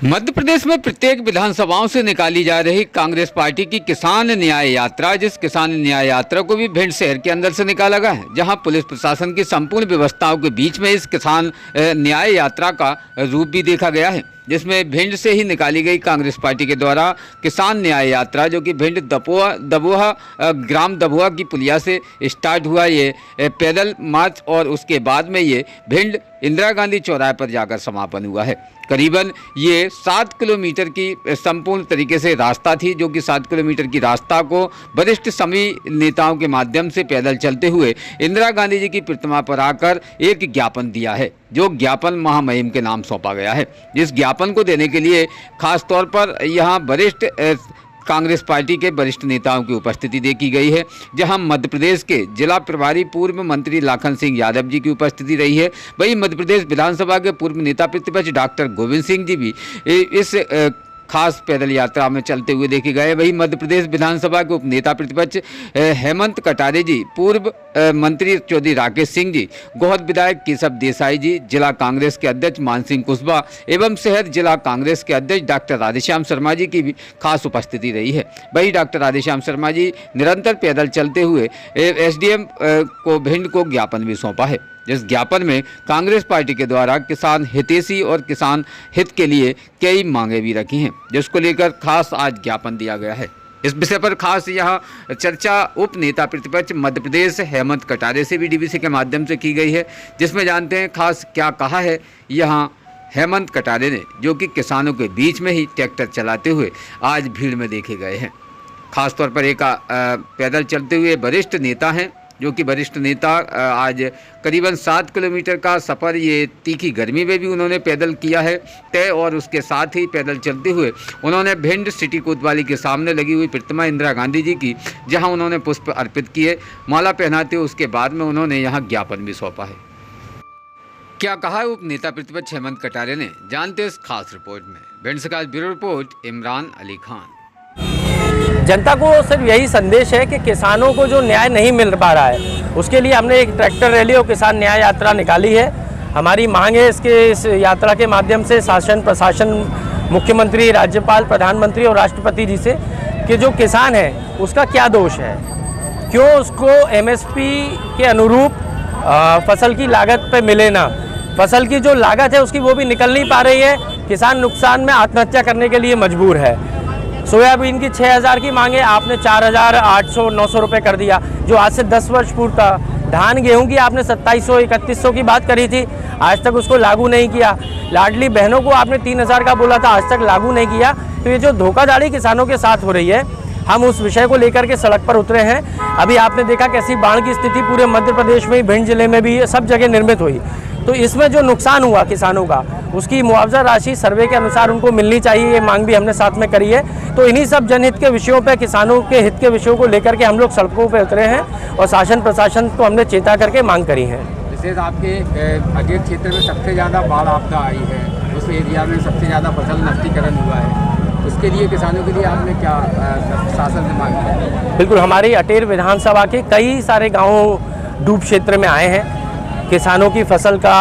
मध्य प्रदेश में प्रत्येक विधानसभाओं से निकाली जा रही कांग्रेस पार्टी की किसान न्याय यात्रा, जिस किसान न्याय यात्रा को भी भिंड शहर के अंदर से निकाला गया है, जहां पुलिस प्रशासन की संपूर्ण व्यवस्थाओं के बीच में इस किसान न्याय यात्रा का रूप भी देखा गया है, जिसमें भिंड से ही निकाली गई कांग्रेस पार्टी के द्वारा किसान न्याय यात्रा, जो कि भिंड दबोहा ग्राम दबोहा की पुलिया से स्टार्ट हुआ ये पैदल मार्च, और उसके बाद में ये भिंड इंदिरा गांधी चौराहे पर जाकर समापन हुआ है। करीबन ये 7 किलोमीटर की संपूर्ण तरीके से रास्ता थी, जो कि 7 किलोमीटर की रास्ता को वरिष्ठ सभी नेताओं के माध्यम से पैदल चलते हुए इंदिरा गांधी जी की प्रतिमा पर आकर एक ज्ञापन दिया है, जो ज्ञापन महामहिम के नाम सौंपा गया है। इस ज्ञापन को देने के लिए खास तौर पर यहाँ वरिष्ठ कांग्रेस पार्टी के वरिष्ठ नेताओं की उपस्थिति देखी गई है, जहां मध्य प्रदेश के जिला प्रभारी पूर्व मंत्री लाखन सिंह यादव जी की उपस्थिति रही है। वहीं मध्य प्रदेश विधानसभा के पूर्व नेता प्रतिपक्ष डॉक्टर गोविंद सिंह जी भी इस खास पैदल यात्रा में चलते हुए देखे गए। वहीं मध्य प्रदेश विधानसभा के उपनेता प्रतिपक्ष हेमंत कटारे जी, पूर्व मंत्री चौधरी राकेश सिंह जी, गोहद विधायक केशव देसाई जी, जिला कांग्रेस के अध्यक्ष मान सिंह कुशवाहा एवं शहर जिला कांग्रेस के अध्यक्ष डॉक्टर राधेश्याम शर्मा जी की भी खास उपस्थिति रही है। वहीं डॉक्टर राधेश्याम शर्मा जी निरंतर पैदल चलते हुए एसडीएम को भिंड को ज्ञापन भी सौंपा है, जिस ज्ञापन में कांग्रेस पार्टी के द्वारा किसान हितैषी और किसान हित के लिए कई मांगे भी रखी हैं, जिसको लेकर खास आज ज्ञापन दिया गया है। इस विषय पर खास यहाँ चर्चा उप नेता प्रतिपक्ष मध्य प्रदेश हेमंत कटारे से भी डीवीसी के माध्यम से की गई है, जिसमें जानते हैं खास क्या कहा है यहाँ हेमंत कटारे ने, जो कि किसानों के बीच में ही ट्रैक्टर चलाते हुए आज भीड़ में देखे गए हैं। खासतौर पर एक पैदल चलते हुए वरिष्ठ नेता हैं, जो कि वरिष्ठ नेता आज करीबन 7 किलोमीटर का सफ़र ये तीखी गर्मी में भी उन्होंने पैदल किया है तय, और उसके साथ ही पैदल चलते हुए उन्होंने भिंड सिटी कोतवाली के सामने लगी हुई प्रतिमा इंदिरा गांधी जी की, जहां उन्होंने पुष्प अर्पित किए, माला पहनाते हुए उसके बाद में उन्होंने यहां ज्ञापन भी सौंपा है। क्या कहा है उप नेता प्रतिपक्ष हेमंत कटारे ने, जानते इस खास रिपोर्ट में। भिंड से खास ब्यूरो रिपोर्ट इमरान अली खान। जनता को सिर्फ यही संदेश है कि किसानों को जो न्याय नहीं मिल पा रहा है, उसके लिए हमने एक ट्रैक्टर रैली और किसान न्याय यात्रा निकाली है। हमारी मांग है इस यात्रा के माध्यम से शासन प्रशासन, मुख्यमंत्री, राज्यपाल, प्रधानमंत्री और राष्ट्रपति जी से कि जो किसान है उसका क्या दोष है, क्यों उसको एमएसपी के अनुरूप फसल की लागत पे मिले ना, फसल की जो लागत है उसकी वो भी निकल नहीं पा रही है। किसान नुकसान में आत्महत्या करने के लिए मजबूर है। सोयाबीन की 6000 की मांगे आपने 4800-900 रुपये कर दिया, जो आज से 10 वर्ष पूर्व था। धान गेहूं की आपने 2700-3100 की बात करी थी, आज तक उसको लागू नहीं किया। लाडली बहनों को आपने 3000 का बोला था, आज तक लागू नहीं किया। तो ये जो धोखाधड़ी किसानों के साथ हो रही है, हम उस विषय को लेकर के सड़क पर उतरे हैं। अभी आपने देखा कैसी बाढ़ की स्थिति पूरे मध्य प्रदेश में, भिंड जिले में भी सब जगह निर्मित हुई। तो इसमें जो नुकसान हुआ किसानों का, उसकी मुआवजा राशि सर्वे के अनुसार उनको मिलनी चाहिए, ये मांग भी हमने साथ में करी है। तो इन्हीं सब जनहित के विषयों पे, किसानों के हित के विषयों को लेकर के हम लोग सड़कों पे उतरे हैं और शासन प्रशासन को हमने चेता करके मांग करी है। विशेष आपके अगेर क्षेत्र में सबसे ज़्यादा बाढ़ आपदा आई है, उस एरिया में सबसे ज़्यादा फसल नष्टीकरण हुआ है, उसके लिए किसानों के लिए आपने क्या शासन से मांग की? बिल्कुल, हमारी अटेर विधानसभा के कई सारे गाँव डूब क्षेत्र में आए हैं। किसानों की फसल का,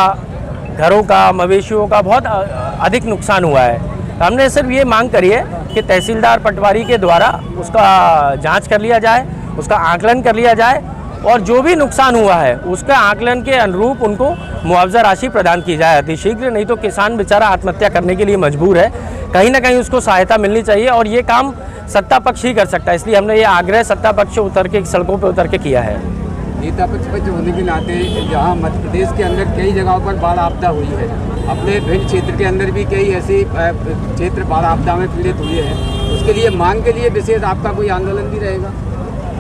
घरों का, मवेशियों का बहुत अधिक नुकसान हुआ है। हमने सिर्फ ये मांग करी है कि तहसीलदार पटवारी के द्वारा उसका जांच कर लिया जाए, उसका आकलन कर लिया जाए, और जो भी नुकसान हुआ है उसका आकलन के अनुरूप उनको मुआवजा राशि प्रदान की जाए अतिशीघ्र। नहीं तो किसान बेचारा आत्महत्या करने के लिए मजबूर है, कहीं ना कहीं उसको सहायता मिलनी चाहिए, और ये काम सत्ता पक्ष ही कर सकता है। इसलिए हमने ये आग्रह सत्ता पक्ष उतर के सड़कों पर उतर के किया है। नेता प्रतिपक्ष होने के नाते जहाँ मध्य प्रदेश के अंदर कई जगहों पर बाढ़ आपदा हुई है, अपने भिंड क्षेत्र के अंदर भी कई ऐसे क्षेत्र बाढ़ आपदा में पीड़ित हुए हैं, उसके लिए मांग के लिए विशेष आपका कोई आंदोलन भी रहेगा?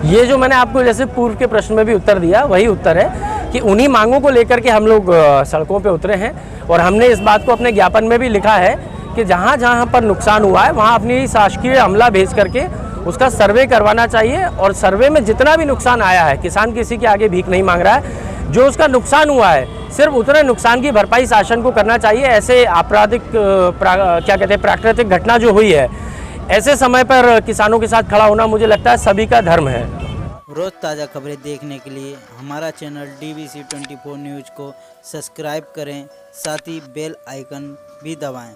ये जो मैंने आपको जैसे पूर्व के प्रश्न में भी उत्तर दिया, वही उत्तर है कि उन्हीं मांगों को लेकर के हम लोग सड़कों पे उतरे हैं। और हमने इस बात को अपने ज्ञापन में भी लिखा है कि जहाँ जहाँ पर नुकसान हुआ है वहाँ अपनी शासकीय अमला भेज करके उसका सर्वे करवाना चाहिए, और सर्वे में जितना भी नुकसान आया है, किसान किसी के आगे भीख नहीं मांग रहा है, जो उसका नुकसान हुआ है सिर्फ उतने नुकसान की भरपाई शासन को करना चाहिए। ऐसे आपराधिक क्या कहते हैं, प्राकृतिक घटना जो हुई है, ऐसे समय पर किसानों के साथ खड़ा होना मुझे लगता है सभी का धर्म है। रोज़ ताज़ा खबरें देखने के लिए हमारा चैनल DVC 24 न्यूज़ को सब्सक्राइब करें, साथ ही बेल आइकन भी दबाएं।